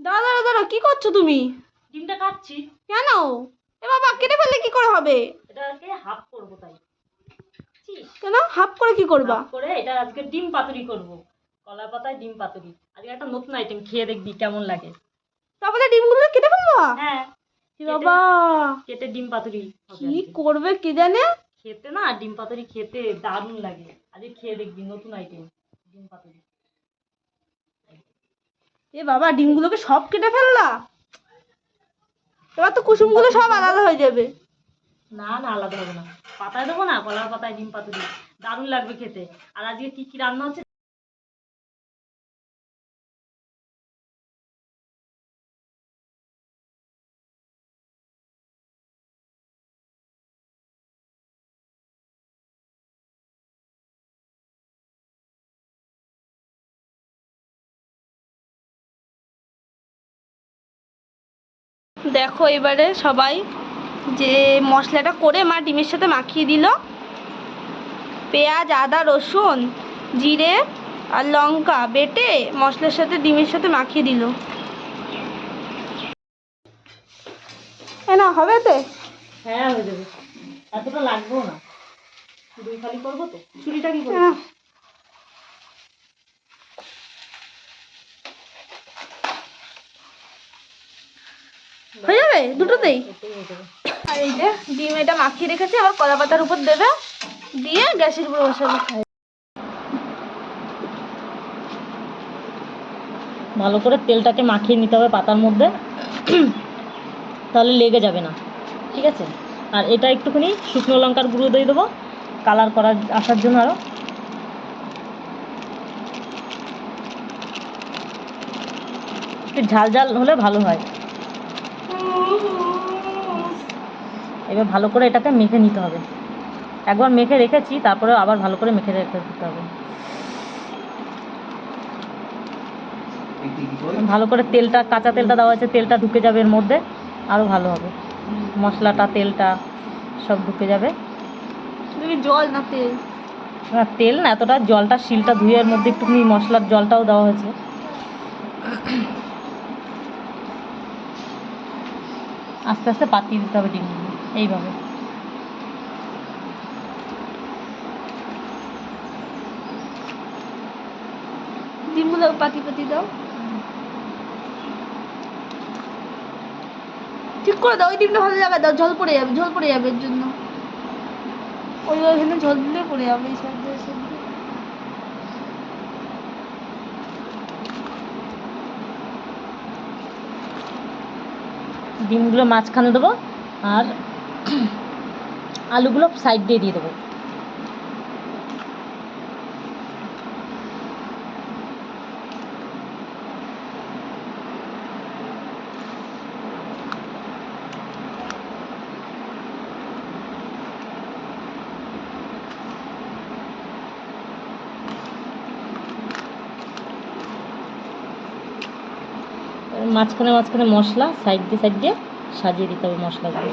দাঁড়া দাঁড়া দাঁড়া, কি করছো তুমি? ডিমটা কাটছি। কেন? এ বাবা, কেটে ফেললে কি করে হবে? এটাকে হাফ করবো তাই। কেন হাফ করে কি করবা? হাফ করে এটা আজকে ডিম পাতুরি করব। কলা পাতায় ডিম পাতুরি আজকে একটা নতুন আইটেম, খেয়ে দেখবি কেমন লাগে। তারপরে ডিমগুলো কেটে ফেলবা? হ্যাঁ, বাবা, কেটে ডিম পাতুরি কি করবে কি জানে। খেতে না ডিম পাতুরি খেতে দারুণ লাগে, আজকে খেয়ে দেখবি নতুন আইটেম ডিম পাতুরি। এ বাবা, ডিমগুলোকে সব কেটে ফেললা? এবার তো কুসুমগুলো সব আলাদা হয়ে যাবে। না না, আলাদা হবে না, পাতায় দেবো না, কলার পাতায় ডিম পাতুরি দারুণ লাগবে খেতে। আর আজকে কি কি রান্না হচ্ছে দেখো এবারে সবাই যে মশলাটা করে মা ডিমের সাথে মাখিয়ে দিল, পেঁয়াজ আদা রসুন জিরে আর লঙ্কা বেটে মশলার সাথে ডিমের সাথে মাখিয়ে দিল। না হবে তো? হ্যাঁ হয়ে যাবে, এতটা লাগবেও না, দুই খালি করবো তো। চুরিটা কি করবো? হয়ে যাবে দুটোতেই। আর এই যে ডিম এটা মাখিয়ে রেখেছে, আবার কলা পাতার উপর দেবে, দিয়ে গ্যাসের উপর বসাবে। ভালো করে তেলটাকে মাখিয়ে নিতে হবে পাতার মধ্যে, তাহলে লেগে যাবে না, ঠিক আছে। আর এটা একটুখানি শুকনো লঙ্কার গুঁড়ো দিয়ে দেবো কালার করার আসার জন্য, আরও একটু ঝাল ঝাল হলে ভালো হয়। এবার ভালো করে এটাকে মেখে নিতে হবে, একবার মেখে রেখেছি তারপরে আবার ভালো করে মেখে রেখে দিতে হবে। ভালো করে তেলটা, কাঁচা তেলটা দেওয়া আছে, তেলটা ঢুকে যাবে এর মধ্যে, আরও ভালো হবে, মশলাটা তেলটা সব ঢুকে যাবে। জল না তেল? না তেল না, এতটা জলটা শিলটা ধুয়ে এর মধ্যে একটুখানি মশলার জলটাও দেওয়া হয়েছে। আস্তে আস্তে পাতিয়ে দিতে হবে ডিমগুলো এইভাবে। ডিমগুলো পাতি পাতি দাও, ঠিক করে দাও। ওই ডিমটা ভালো লাগা দাও, ঝোল পড়ে যাবে, ঝোল পড়ে যাবে এর জন্য। ওইখানে ঝোল দিলে পড়ে যাবে এই সাইড দিয়ে। ডিমগুলো মাঝখানে দেবো আর আলুগুলো সাইড দিয়ে দিয়ে দেবো। মাঝখানে মাঝখানে মশলা সাইড দিয়ে সাজিয়ে দিতে হবে মশলাগুলো।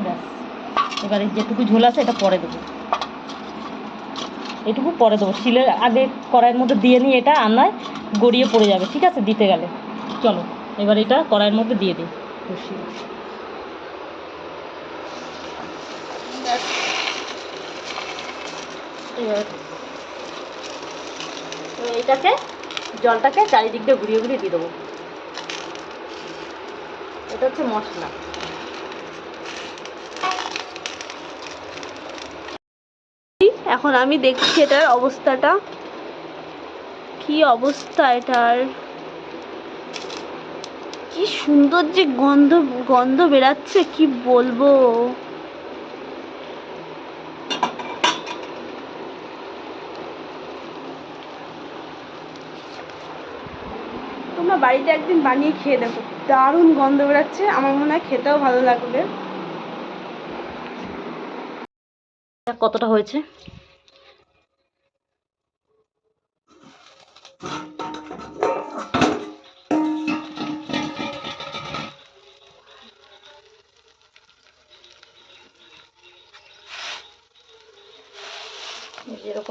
ব্যাস, এবারে যেটুকু ঝোল আছে এটা পরে দেবো, এটুকু পরে দেবো, শিলের আগে কড়াইয়ের মধ্যে দিয়ে নিই, এটা আর নয় গড়িয়ে পড়ে যাবে, ঠিক আছে দিতে গেলে। চলো এবার এটা কড়াইয়ের মধ্যে দিয়ে দিই কষিয়ে। এবার এইটাকে জলটাকে চারিদিক দিয়ে ঘুরিয়ে ঘুরিয়ে দিয়ে দেবো। এটা হচ্ছে মশলা। এখন আমি দেখছি এটার অবস্থাটা কি, অবস্থা এটার। কি সুন্দর যে গন্ধ গন্ধ বেরাচ্ছে, কি বলবো। তোমরা বাড়িতে একদিন বানিয়ে খেয়ে দেখো, দারুণ গন্ধ বেরাচ্ছে, আমার মনে হয় খেতেও ভালো লাগবে। কতটা হয়েছে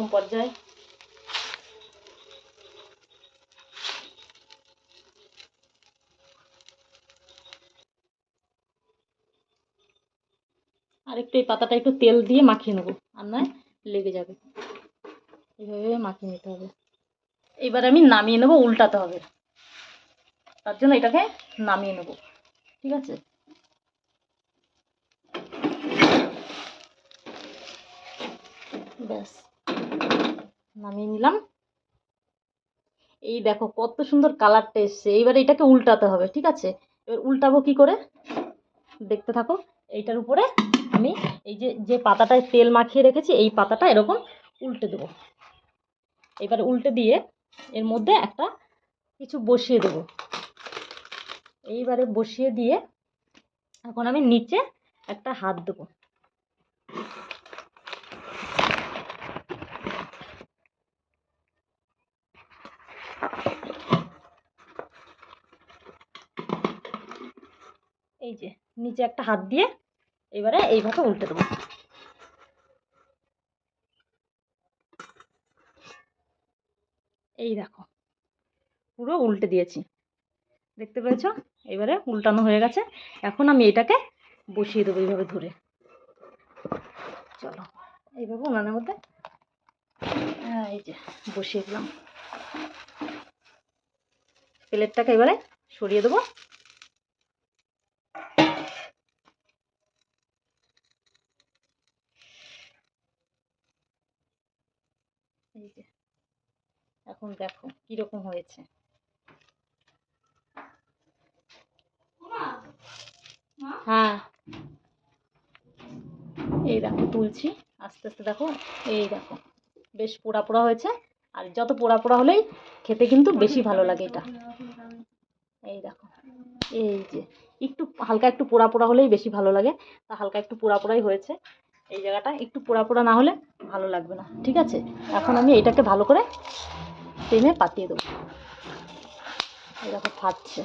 প্রথম পর্যায়ে। আর একটু এই পাতাটা একটু তেল দিয়ে মাখিয়ে নেবো, আর নয় লেগে যাবে। এইভাবে মাখিয়ে নিতে হবে। এবার আমি নামিয়ে নেবো, উল্টাতে হবে, তার জন্য এটাকে নামিয়ে নেবো। ঠিক আছে, ব্যাস নামিয়ে নিলাম। এই দেখো কত সুন্দর কালারটা এসছে। এইবার এটাকে উল্টাতে হবে। ঠিক আছে, এবার উল্টাবো কি করে দেখতে থাকো। এইটার উপরে আমি এই যে যে পাতাটায় তেল মাখিয়ে রেখেছি এই পাতাটা এরকম উল্টে দেবো। এবার উল্টে দিয়ে এর মধ্যে একটা কিছু বসিয়ে দেবো। এইবারে বসিয়ে দিয়ে এখন আমি নিচে একটা হাত দেবো। এই যে নিচে একটা হাত দিয়ে এবারে এইভাবে উল্টে দেবো। এই দেখো পুরো উল্টে দিয়েছি, দেখতে পেয়েছো? এবারে উল্টানো হয়ে গেছে। এখন আমি এটাকে বসিয়ে দেবো এইভাবে ধরে। চলো এইভাবে উনানের মধ্যে এই যে বসিয়ে দিলাম। প্লেটটাকে এবারে সরিয়ে দেবো। এই যে এখন দেখো কিরকম হয়েছে। হ্যাঁ এই দেখো তুলছি আস্তে আস্তে, দেখো এই দেখো বেশ পোড়া পোড়া হয়েছে। আর যত পোড়া পোড়া হলেই খেতে কিন্তু বেশি ভালো লাগে এটা। এই দেখো এই যে একটু হালকা একটু পোড়া পোড়া হলেই বেশি ভালো লাগে, তা হালকা একটু পোড়া পোড়াই হয়েছে। এই জায়গাটা একটু পোড়া পোড়া না হলে ভালো লাগবে না। ঠিক আছে, এখন আমি এটাকে ভালো করে টেনে পাতিয়ে দেবো। এই দেখো ফাটছে।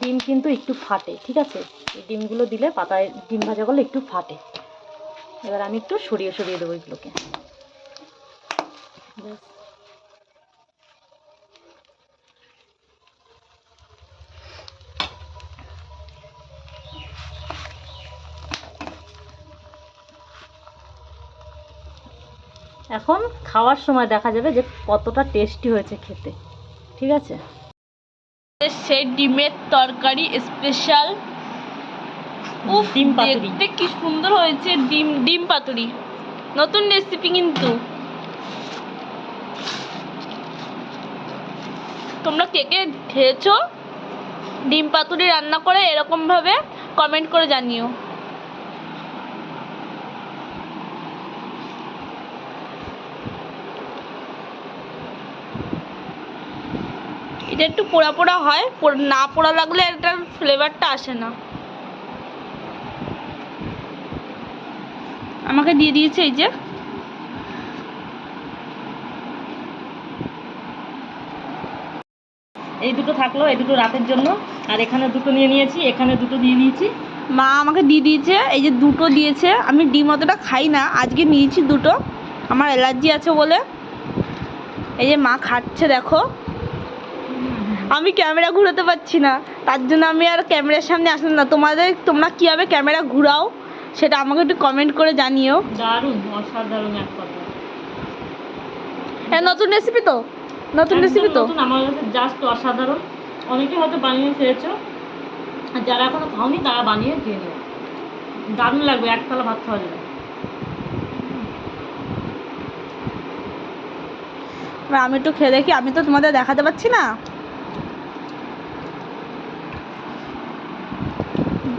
ডিম কিন্তু একটু ফাটে। ঠিক আছে, এই ডিমগুলো দিলে পাতায় ডিম ভাজা করলে একটু ফাটে। এবার আমি একটু সরিয়ে সরিয়ে দেবো এগুলোকে। এখন খাওয়ার সময় দেখা যাবে যে কতটা টেস্টি হয়েছে খেতে। ঠিক আছে, সেই ডিমের তরকারি স্পেশাল। উফ, ডিম পাতুরি। দেখতে কি সুন্দর হয়েছে। ডিম পাতুরি নতুন রেসিপি কিন্তু। তোমরা কে কে খেয়েছো ডিম পাতুরি রান্না করে এরকম ভাবে কমেন্ট করে জানিও। এটা একটু পোড়া পোড়া হয়, না পোড়া লাগলে এটার ফ্লেভারটা আসে না। আমাকে দিয়ে দিয়েছে এই যে। এই দুটো থাকলো, এই দুটো রাতের জন্য। আর এখানে দুটো নিয়ে নিয়েছি, এখানে দুটো দিয়ে নিয়েছি। মা আমাকে দিয়ে দিয়েছে এই যে দুটো দিয়েছে। আমি ডিম অতটা খাই না, আজকে নিয়েছি দুটো, আমার অ্যালার্জি আছে বলে। এই যে মা খাচ্ছে দেখো। আমি ক্যামেরা ঘুরাতে পারছি না, তার জন্য আমি আর ক্যামেরার সামনে আসলাম না। তোমরা কীভাবে ক্যামেরা ঘুরাও সেটা আমাকে একটু কমেন্ট করে জানিও। দারুণ, অসাধারণ এক কথা। হ্যাঁ, নতুন রেসিপি তো, নতুন রেসিপি তো। নতুন, আমার কাছে জাস্ট অসাধারণ। অনেকে হয়তো বানিয়ে খেয়েছো, আর যারা এখনো খাওনি তারা বানিয়ে খেয়ে নিও। দারুণ লাগবে, এক থালা ভাত খাওয়া যাবে। আমি একটু খেয়ে দেখি, আমি তো তোমাদের দেখাতে পারছি না।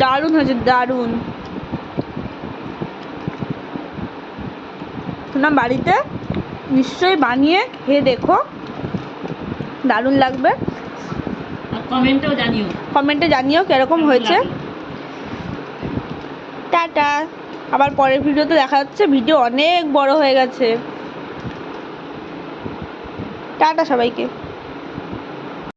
দারুণ হয়েছে, দারুণ। তোমরা বাড়িতে নিশ্চয়ই বানিয়ে খেয়ে দেখো, দারুণ লাগবে। আর কমেন্টেও জানিও, কমেন্টে জানিও কিরকম হয়েছে। টাটা, আবার পরের ভিডিওতে দেখা যাচ্ছে। ভিডিও অনেক বড় হয়ে গেছে। টাটা সবাইকে।